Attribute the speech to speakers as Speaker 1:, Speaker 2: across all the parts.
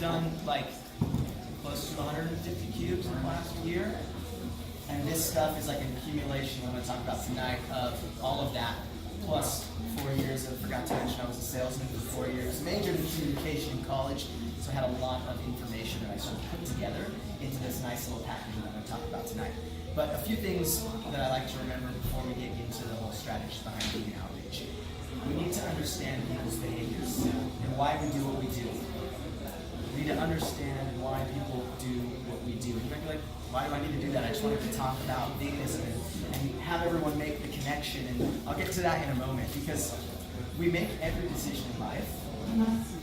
Speaker 1: done like close to 150 cubes in the last year. And this stuff is like an accumulation I'm going to talk about tonight of all of that. Plus 4 years of, forgot to mention I was a salesman for 4 years, majored in communication in college, so I had a lot of information that I sort of put together into this nice little package that I'm going to talk about tonight. But a few things that I like to remember before we get into the whole strategies behind vegan outreach. We need to understand people's behaviors and why we do what we do. We need to understand why people do what we do. And you might be like, why do I need to do that? I just wanted to talk about veganism and have everyone make the connection. And I'll get to that in a moment because we make every decision in life.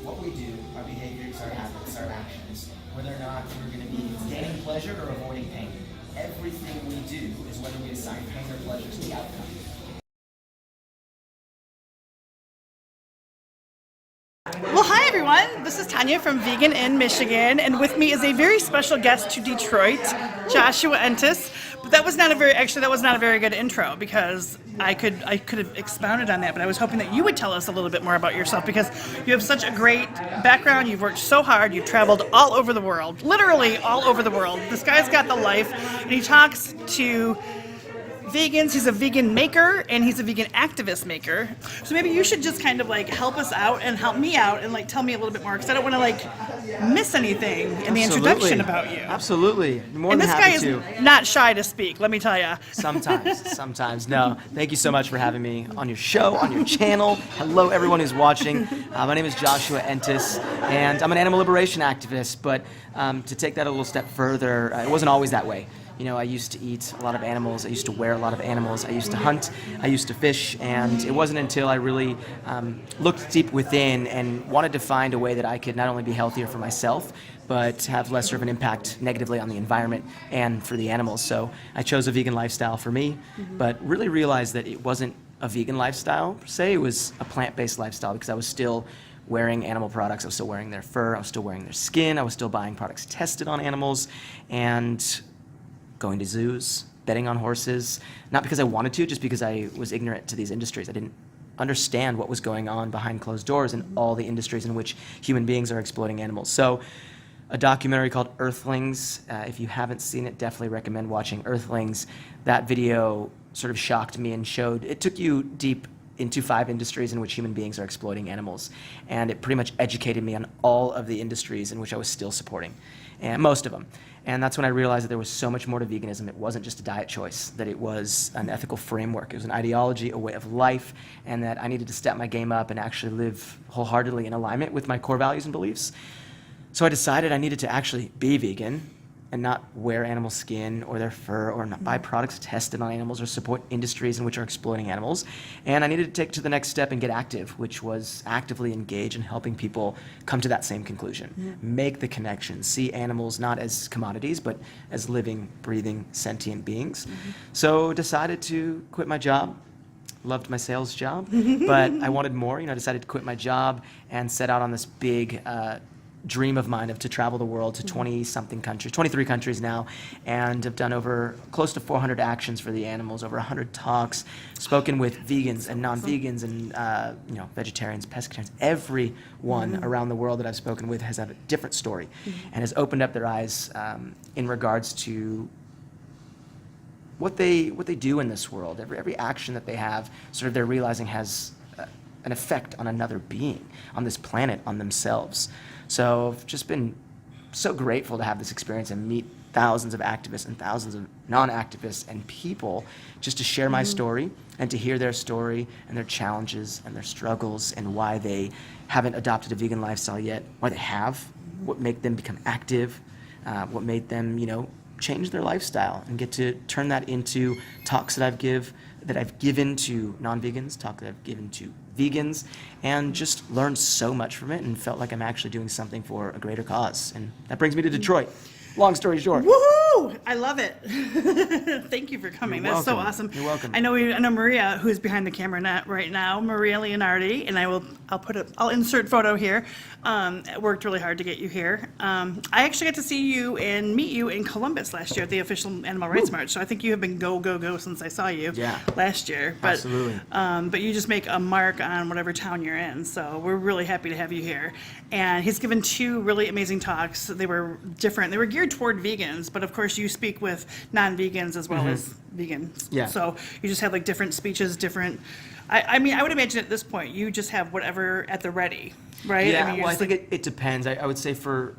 Speaker 1: What we do, our behaviors, our habits, our actions, whether or not we're going to be gaining pleasure or avoiding pain. Everything we do is whether we assign pain or pleasure to the outcome.
Speaker 2: Well, hi everyone. This is Tonia from Vegan in Michigan, and with me is a very special guest to Detroit, Joshua Entis. But that was not a very good intro because I could have expounded on that, but I was hoping that you would tell us a little bit more about yourself because you have such a great background. You've worked so hard. You've traveled all over the world, literally all over the world. This guy's got the life, and he talks to vegans. He's a vegan maker and he's a vegan activist maker. So maybe you should just kind of like help us out and help me out and like tell me a little bit more because I don't want to like miss anything in the introduction about you.
Speaker 3: Absolutely. More
Speaker 2: And
Speaker 3: than
Speaker 2: this
Speaker 3: happy
Speaker 2: guy is
Speaker 3: to.
Speaker 2: not shy to speak, let me tell you.
Speaker 3: Sometimes. No, thank you so much for having me on your show, on your channel. Hello, everyone who's watching. My name is Joshua Entis, and I'm an animal liberation activist. But to take that a little step further, it wasn't always that way. You know, I used to eat a lot of animals, I used to wear a lot of animals, I used to hunt, I used to fish, and it wasn't until I really looked deep within and wanted to find a way that I could not only be healthier for myself, but have lesser of an impact negatively on the environment and for the animals. So I chose a vegan lifestyle for me, but really realized that it wasn't a vegan lifestyle per se, it was a plant-based lifestyle because I was still wearing animal products, I was still wearing their fur, I was still wearing their skin, I was still buying products tested on animals, and going to zoos, betting on horses, not because I wanted to, just because I was ignorant to these industries. I didn't understand what was going on behind closed doors in all the industries in which human beings are exploiting animals. So a documentary called Earthlings, if you haven't seen it, definitely recommend watching Earthlings. That video sort of shocked me and showed, it took you deep into 5 industries in which human beings are exploiting animals. And it pretty much educated me on all of the industries in which I was still supporting, and most of them. And that's when I realized that there was so much more to veganism. It wasn't just a diet choice, that it was an ethical framework. It was an ideology, a way of life, and that I needed to step my game up and actually live wholeheartedly in alignment with my core values and beliefs. So I decided I needed to actually be vegan and not wear animal skin or their fur or not buy products tested on animals or support industries in which are exploiting animals. And I needed to take it to the next step and get active, which was actively engage in helping people come to that same conclusion. Make the connection, see animals not as commodities, but as living, breathing, sentient beings. So decided to quit my job. Loved my sales job, but I wanted more. You know, I decided to quit my job and set out on this big dream of mine of to travel the world to 20-something countries, 23 countries now, and have done over close to 400 actions for the animals, over 100 talks, spoken with vegans and non-vegans and you know, vegetarians, pescatarians. Everyone around the world that I've spoken with has had a different story and has opened up their eyes in regards to what they do in this world. Every action that they have, sort of they're realizing has an effect on another being, on this planet, on themselves. So I've just been so grateful to have this experience and meet thousands of activists and thousands of non-activists and people just to share my story and to hear their story and their challenges and their struggles and why they haven't adopted a vegan lifestyle yet, why they have, what made them become active, what made them, you know, change their lifestyle and get to turn that into talks that I've given to non-vegans, talk that I've given to vegans, and just learned so much from it and felt like I'm actually doing something for a greater cause. And that brings me to Detroit. Long story short.
Speaker 2: Woohoo! Woo! I love it. Thank you for coming.
Speaker 3: You're
Speaker 2: That's so
Speaker 3: welcome.
Speaker 2: awesome.
Speaker 3: You're welcome.
Speaker 2: I know Maria, who's behind the camera right now, Maria Leonardi, and I'll insert photo here. Worked really hard to get you here. I actually got to see you and meet you in Columbus last year at the official Animal Rights March. So I think you have been go since I saw you last year. But,
Speaker 3: Absolutely.
Speaker 2: But you just make a mark on whatever town you're in. So we're really happy to have you here. And he's given 2 really amazing talks. They were different. They were geared toward vegans, but of course you speak with non-vegans as well as vegans.
Speaker 3: Yeah.
Speaker 2: So you just have like different speeches, different. I mean, I would imagine at this point you just have whatever at the ready, right?
Speaker 3: Yeah,
Speaker 2: I mean,
Speaker 3: well, I think it depends. I would say for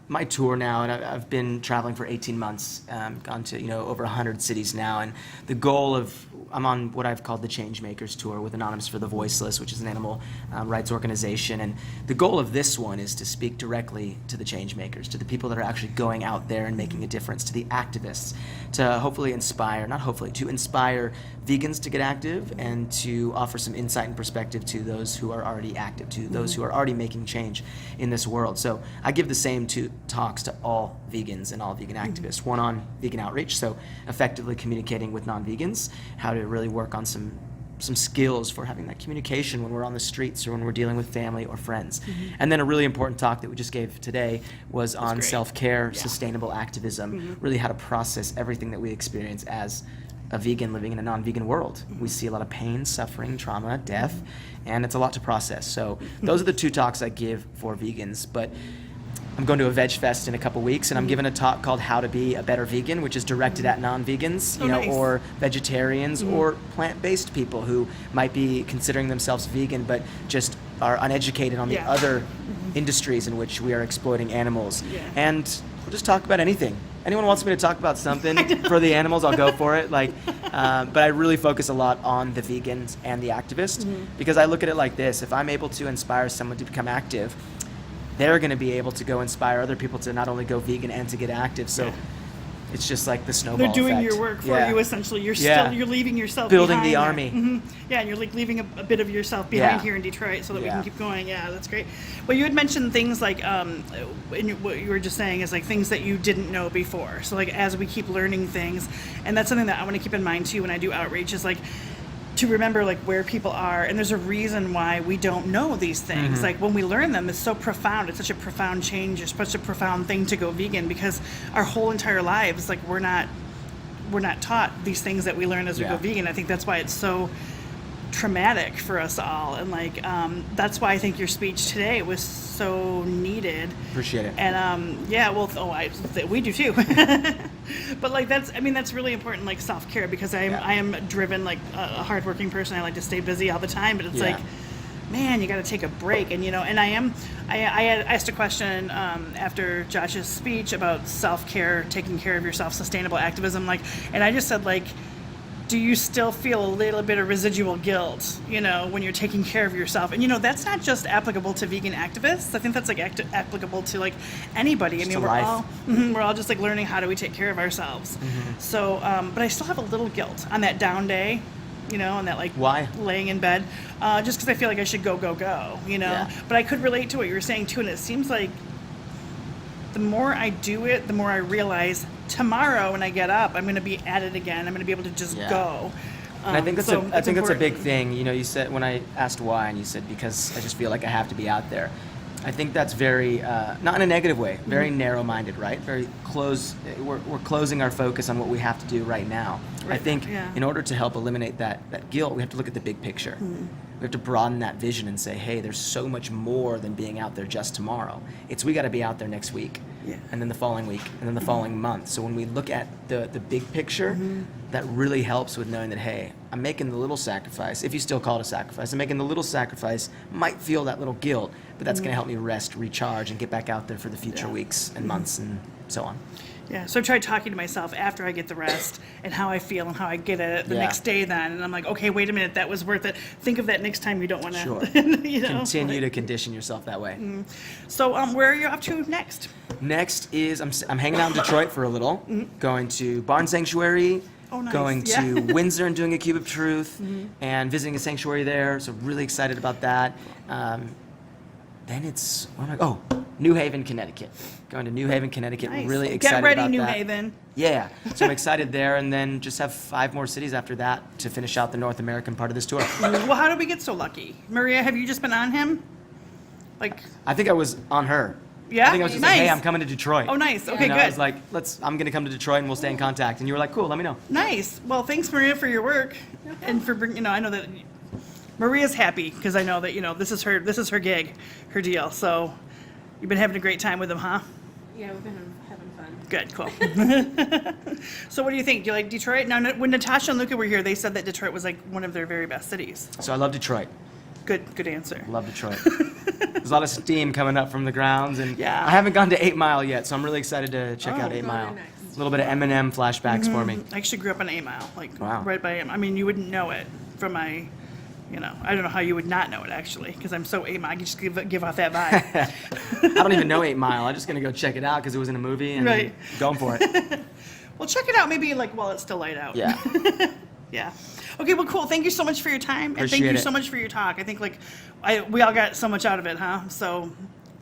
Speaker 3: my tour now, and I've been traveling for 18 months, gone to over 100 cities now, and the goal of I'm on what I've called the Change Makers Tour with Anonymous for the Voiceless, which is an animal rights organization, and the goal of this one is to speak directly to the change makers, to the people that are actually going out there and making a difference, to the activists, to hopefully inspire, not hopefully, to inspire vegans to get active and to offer some insight and perspective to those who are already active, to those who are already making change in this world. So I give the same 2 talks to all vegans and all vegan activists. One on vegan outreach, so effectively communicating with non-vegans, how to really work on some skills for having that communication when we're on the streets or when we're dealing with family or friends. And then a really important talk that we just gave today was on self-care, sustainable activism, really how to process everything that we experience as a vegan living in a non-vegan world. We see a lot of pain, suffering, trauma, death, and it's a lot to process. So those are the 2 talks I give for vegans. But I'm going to a Veg Fest in a couple weeks, and I'm giving a talk called How to Be a Better Vegan, which is directed at non-vegans,
Speaker 2: nice.
Speaker 3: or vegetarians, or plant-based people who might be considering themselves vegan but just are uneducated on the other industries in which we are exploiting animals. And we'll just talk about anything. Anyone wants me to talk about something for the animals, I'll go for it. But I really focus a lot on the vegans and the activists, because I look at it like this: if I'm able to inspire someone to become active, they're going to be able to go inspire other people to not only go vegan and to get active. So it's just like the snowball
Speaker 2: They're doing
Speaker 3: effect.
Speaker 2: your work for you essentially. You're you're leaving yourself
Speaker 3: building
Speaker 2: behind
Speaker 3: the
Speaker 2: there.
Speaker 3: army.
Speaker 2: Yeah, and you're like leaving a bit of yourself behind here in Detroit so that we can keep going. Yeah, that's great. Well, you had mentioned things like what you were just saying is like things that you didn't know before. So like as we keep learning things, and that's something that I want to keep in mind too when I do outreach, is like to remember like where people are, and there's a reason why we don't know these things. Like when we learn them, it's so profound. It's such a profound change. It's such a profound thing to go vegan, because our whole entire lives, like we're not taught these things that we learn as we go vegan. I think that's why it's so traumatic for us all, and like that's why I think your speech today was so needed.
Speaker 3: Appreciate it.
Speaker 2: And we do too. But like that's really important, like self-care, because I am driven, like a hardworking person. I like to stay busy all the time, but it's like, man, you got to take a break. And and I had asked a question after Josh's speech about self-care, taking care of yourself, sustainable activism, and I just said, do you still feel a little bit of residual guilt, when you're taking care of yourself? And that's not just applicable to vegan activists. I think that's applicable to anybody.
Speaker 3: Just
Speaker 2: we're all just learning how do we take care of ourselves. So, but I still have a little guilt on that down day, on that
Speaker 3: why
Speaker 2: laying in bed, just because I feel like I should go. But I could relate to what you were saying too, and it seems like the more I do it, the more I realize tomorrow when I get up, I'm going to be at it again. I'm going to be able to just go.
Speaker 3: And I think that's that's a big thing.
Speaker 2: Mm-hmm.
Speaker 3: You said, when I asked why, and you said because I just feel like I have to be out there. I think that's very not in a negative way, very narrow-minded, right? Very close. We're closing our focus on what we have to do right now. I think in order to help eliminate that guilt, we have to look at the big picture. We have to broaden that vision and say, hey, there's so much more than being out there just tomorrow. We got to be out there next week, and then the following week, and then the following month. So when we look at the big picture, that really helps with knowing that, hey, I'm making the little sacrifice. If you still call it a sacrifice, I'm making the little sacrifice. Might feel that little guilt, but that's going to help me rest, recharge, and get back out there for the future weeks and months and so on.
Speaker 2: Yeah, so I tried talking to myself after I get the rest and how I feel and how I get it the next day then. And I'm like, okay, wait a minute, that was worth it. Think of that next time you don't want to,
Speaker 3: Sure. Continue to condition yourself that way.
Speaker 2: So where are you up to next?
Speaker 3: Next is, I'm hanging out in Detroit for a little, going to Barn Sanctuary,
Speaker 2: nice.
Speaker 3: going to Windsor and doing a Cube of Truth, and visiting a sanctuary there. So really excited about that. Then it's, New Haven, Connecticut. Going to New Haven, Connecticut.
Speaker 2: Nice.
Speaker 3: Really excited
Speaker 2: Get ready,
Speaker 3: about
Speaker 2: New
Speaker 3: that.
Speaker 2: Haven.
Speaker 3: Yeah, so I'm excited there, and then just have 5 more cities after that to finish out the North American part of this tour.
Speaker 2: Well, how did we get so lucky? Maria, have you just been on him? Like,
Speaker 3: I think I was on her.
Speaker 2: Yeah?
Speaker 3: I think I was just like, hey,
Speaker 2: Nice.
Speaker 3: I'm coming to Detroit.
Speaker 2: oh, nice. Okay,
Speaker 3: And
Speaker 2: good.
Speaker 3: I was like, I'm gonna come to Detroit and we'll stay in contact. And you were like, cool, let me know.
Speaker 2: Nice. Well, thanks, Maria, for your work and for bringing. I know that Maria's happy because I know that this is her gig, her deal. So you've been having a great time with them, huh?
Speaker 4: Yeah, we've been having fun.
Speaker 2: Good, cool. So what do you think? Do you like Detroit? Now, when Natasha and Luca were here, they said that Detroit was like one of their very best cities.
Speaker 3: So I love Detroit.
Speaker 2: Good answer.
Speaker 3: Love Detroit. There's a lot of steam coming up from the grounds, and
Speaker 2: Yeah.
Speaker 3: I haven't gone to 8 Mile yet, so I'm really excited to check out 8
Speaker 4: Oh,
Speaker 3: Mile.
Speaker 4: very nice.
Speaker 3: A little bit of Eminem flashbacks for me.
Speaker 2: I actually grew up on 8 Mile, like
Speaker 3: Wow.
Speaker 2: right by him. I mean, you wouldn't know it from my, I don't know how you would not know it actually, because I'm so 8 Mile. I can just give off that vibe.
Speaker 3: I don't even know 8 Mile. I'm just gonna go check it out because it was in a movie and
Speaker 2: Right.
Speaker 3: going for it.
Speaker 2: Well, check it out maybe like while it's still light out.
Speaker 3: Yeah.
Speaker 2: Yeah. Okay, well, cool. Thank you so much for your time. And thank
Speaker 3: Appreciate
Speaker 2: you
Speaker 3: it.
Speaker 2: so much for your talk. I think we all got so much out of it, huh? So,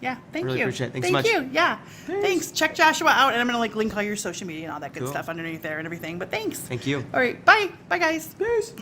Speaker 2: yeah, thank
Speaker 3: Really
Speaker 2: you.
Speaker 3: appreciate it. Thanks so
Speaker 2: Thank
Speaker 3: much.
Speaker 2: you. Yeah. Thanks. Check Joshua out, and I'm going to link all your social media and all that good
Speaker 3: Cool.
Speaker 2: stuff underneath there and everything. But thanks.
Speaker 3: Thank you.
Speaker 2: All right. Bye. Bye, guys. Peace.